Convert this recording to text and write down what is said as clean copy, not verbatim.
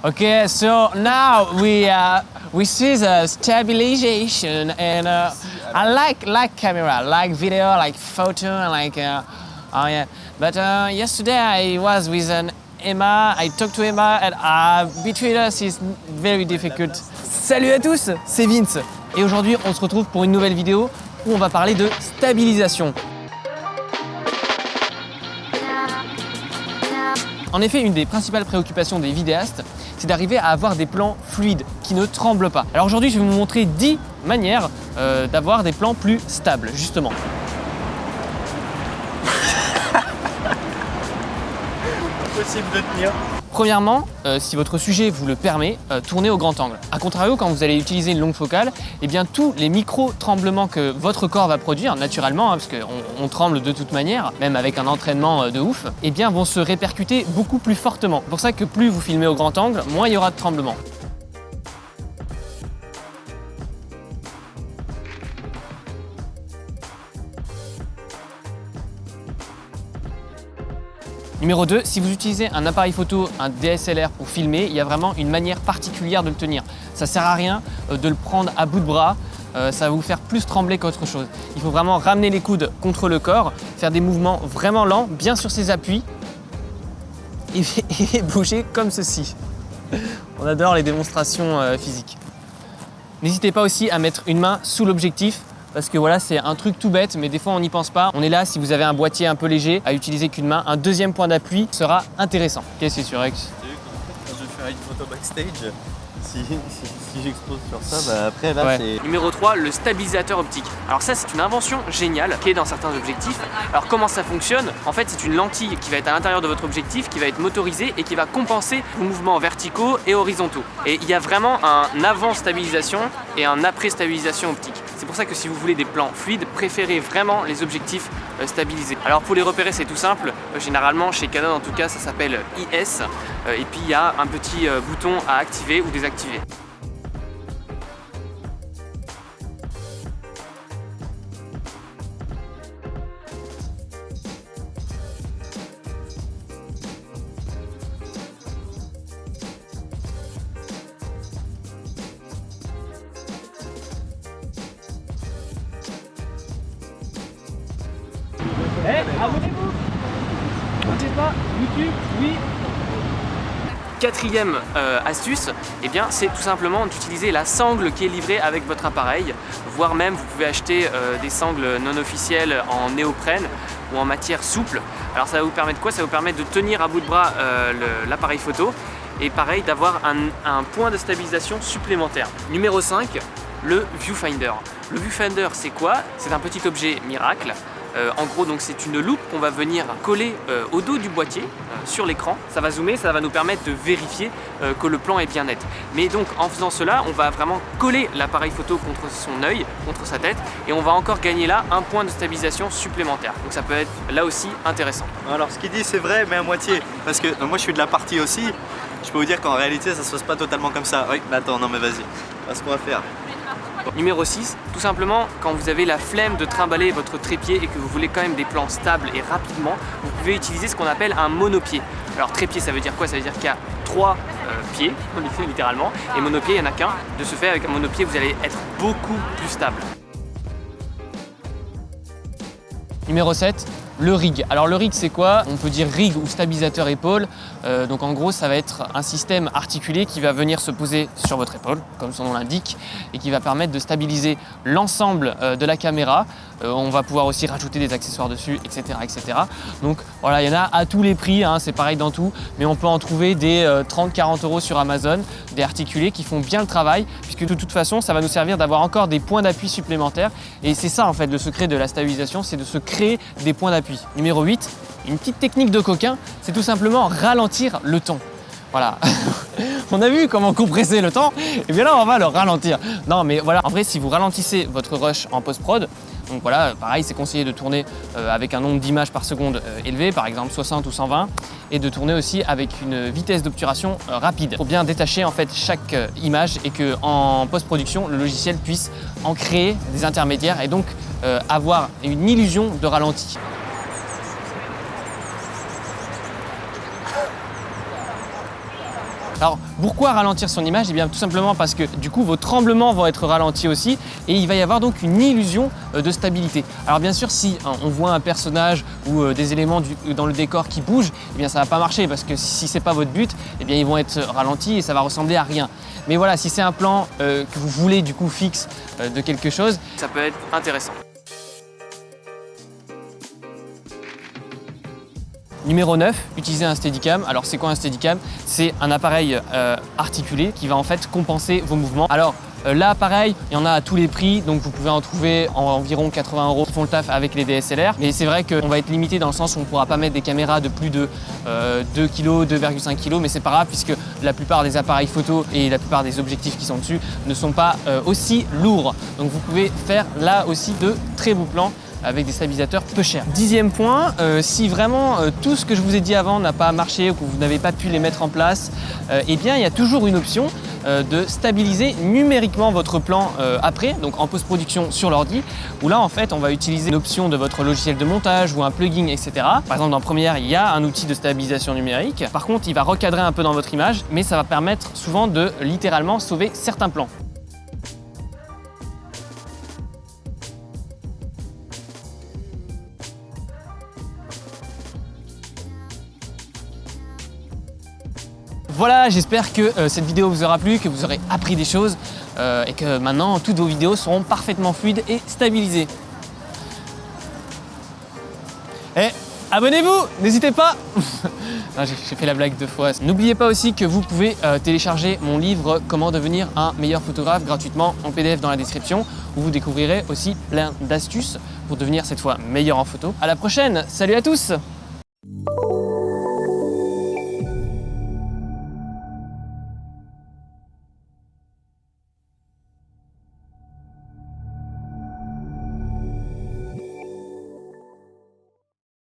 Okay, so now we see the stabilization, and I like camera, like video, like photo, and like oh yeah. But yesterday I was with an Emma. I talked to Emma, and between us is very difficult. Salut à tous, c'est Vince. Et aujourd'hui, on se retrouve pour une nouvelle vidéo où on va parler de stabilisation. En effet, une des principales préoccupations des vidéastes, c'est d'arriver à avoir des plans fluides, qui ne tremblent pas. Alors aujourd'hui, je vais vous montrer 10 manières d'avoir des plans plus stables, justement. Impossible de tenir. Premièrement, si votre sujet vous le permet, tournez au grand angle. A contrario, quand vous allez utiliser une longue focale, eh bien tous les micro-tremblements que votre corps va produire, naturellement, parce qu'on tremble de toute manière, même avec un entraînement de ouf, eh bien vont se répercuter beaucoup plus fortement. C'est pour ça que plus vous filmez au grand angle, moins il y aura de tremblements. Numéro 2, si vous utilisez un appareil photo, un DSLR pour filmer, il y a vraiment une manière particulière de le tenir. Ça sert à rien de le prendre à bout de bras, ça va vous faire plus trembler qu'autre chose. Il faut vraiment ramener les coudes contre le corps, faire des mouvements vraiment lents, bien sur ses appuis et bouger comme ceci. On adore les démonstrations physiques. N'hésitez pas aussi à mettre une main sous l'objectif. Parce que voilà, c'est un truc tout bête, mais des fois on n'y pense pas. On est là, si vous avez un boîtier un peu léger, à utiliser qu'une main, un deuxième point d'appui sera intéressant. Qu'est-ce que c'est sur X? Quand je vais faire une photo backstage, si j'expose sur ça, bah après là c'est... Numéro 3, le stabilisateur optique. Alors ça, c'est une invention géniale qui est dans certains objectifs. Alors comment ça fonctionne? En fait, c'est une lentille qui va être à l'intérieur de votre objectif, qui va être motorisée et qui va compenser vos mouvements verticaux et horizontaux. Et il y a vraiment un avant stabilisation et un après stabilisation optique. C'est pour ça que si vous voulez des plans fluides, préférez vraiment les objectifs stabilisés. Alors pour les repérer, c'est tout simple. Généralement, chez Canon en tout cas, ça s'appelle IS. Et puis il y a un petit bouton à activer ou désactiver. Abonnez-vous! N'oubliez pas, YouTube, oui! Quatrième astuce, eh bien, c'est tout simplement d'utiliser la sangle qui est livrée avec votre appareil, voire même vous pouvez acheter des sangles non officielles en néoprène ou en matière souple. Alors ça va vous permettre quoi? Ça va vous permettre de tenir à bout de bras l'appareil photo et pareil d'avoir un point de stabilisation supplémentaire. Numéro 5, le viewfinder. Le viewfinder, c'est quoi? C'est un petit objet miracle. En gros, donc c'est une loupe qu'on va venir coller au dos du boîtier sur l'écran. Ça va zoomer, ça va nous permettre de vérifier que le plan est bien net. Mais donc en faisant cela, on va vraiment coller l'appareil photo contre son œil, contre sa tête, et on va encore gagner là un point de stabilisation supplémentaire. Donc ça peut être là aussi intéressant. Alors ce qu'il dit c'est vrai, mais à moitié. Parce que moi je suis de la partie aussi. Je peux vous dire qu'en réalité ça se passe pas totalement comme ça. Oui, mais attends, non mais vas-y. Voilà ce qu'on va faire. Numéro 6, tout simplement, quand vous avez la flemme de trimballer votre trépied et que vous voulez quand même des plans stables et rapidement, vous pouvez utiliser ce qu'on appelle un monopied. Alors trépied, ça veut dire quoi? Ça veut dire qu'il y a 3 pieds, littéralement, et monopied, il n'y en a qu'un. De ce fait, avec un monopied, vous allez être beaucoup plus stable. Numéro 7, le rig. Alors le rig, c'est quoi? On peut dire rig ou stabilisateur épaule. Donc en gros, ça va être un système articulé qui va venir se poser sur votre épaule, comme son nom l'indique, et qui va permettre de stabiliser l'ensemble de la caméra. On va pouvoir aussi rajouter des accessoires dessus, etc. etc. Donc voilà, il y en a à tous les prix, hein, c'est pareil dans tout, mais on peut en trouver des 30-40 € sur Amazon, des articulés qui font bien le travail, puisque de toute façon, ça va nous servir d'avoir encore des points d'appui supplémentaires. Et c'est ça en fait le secret de la stabilisation, c'est de se créer des points d'appui. Numéro 8, une petite technique de coquin, c'est tout simplement ralentir le temps. Voilà, on a vu comment compresser le temps, et bien là on va le ralentir. Non mais voilà, en vrai si vous ralentissez votre rush en post-prod, donc voilà, pareil c'est conseillé de tourner avec un nombre d'images par seconde élevé, par exemple 60 ou 120, et de tourner aussi avec une vitesse d'obturation rapide, pour bien détacher en fait chaque image et que en post-production le logiciel puisse en créer des intermédiaires et donc avoir une illusion de ralenti. Alors pourquoi ralentir son image? Eh bien tout simplement parce que du coup vos tremblements vont être ralentis aussi et il va y avoir donc une illusion de stabilité. Alors bien sûr si on voit un personnage ou des éléments dans le décor qui bougent, eh bien ça va pas marcher parce que si c'est pas votre but, eh bien ils vont être ralentis et ça va ressembler à rien. Mais voilà, si c'est un plan que vous voulez du coup fixe de quelque chose, ça peut être intéressant. Numéro 9, utiliser un Steadicam. Alors c'est quoi un Steadicam? C'est un appareil articulé qui va en fait compenser vos mouvements. Alors là pareil, il y en a à tous les prix, donc vous pouvez en trouver en environ 80 € qui font le taf avec les DSLR. Mais c'est vrai qu'on va être limité dans le sens où on ne pourra pas mettre des caméras de plus de 2 kg, 2,5 kg, mais c'est pas grave puisque la plupart des appareils photo et la plupart des objectifs qui sont dessus ne sont pas aussi lourds. Donc vous pouvez faire là aussi de très beaux plans avec des stabilisateurs peu chers. 10e point, si vraiment tout ce que je vous ai dit avant n'a pas marché ou que vous n'avez pas pu les mettre en place, eh bien il y a toujours une option de stabiliser numériquement votre plan après, donc en post-production sur l'ordi, où là en fait on va utiliser une option de votre logiciel de montage ou un plugin, etc. Par exemple dans Premiere, il y a un outil de stabilisation numérique. Par contre, il va recadrer un peu dans votre image, mais ça va permettre souvent de littéralement sauver certains plans. Voilà, j'espère que cette vidéo vous aura plu, que vous aurez appris des choses et que maintenant toutes vos vidéos seront parfaitement fluides et stabilisées. Et abonnez-vous, n'hésitez pas. J'ai fait la blague 2 fois. N'oubliez pas aussi que vous pouvez télécharger mon livre « Comment devenir un meilleur photographe » gratuitement en PDF dans la description, où vous découvrirez aussi plein d'astuces pour devenir cette fois meilleur en photo. À la prochaine, salut à tous!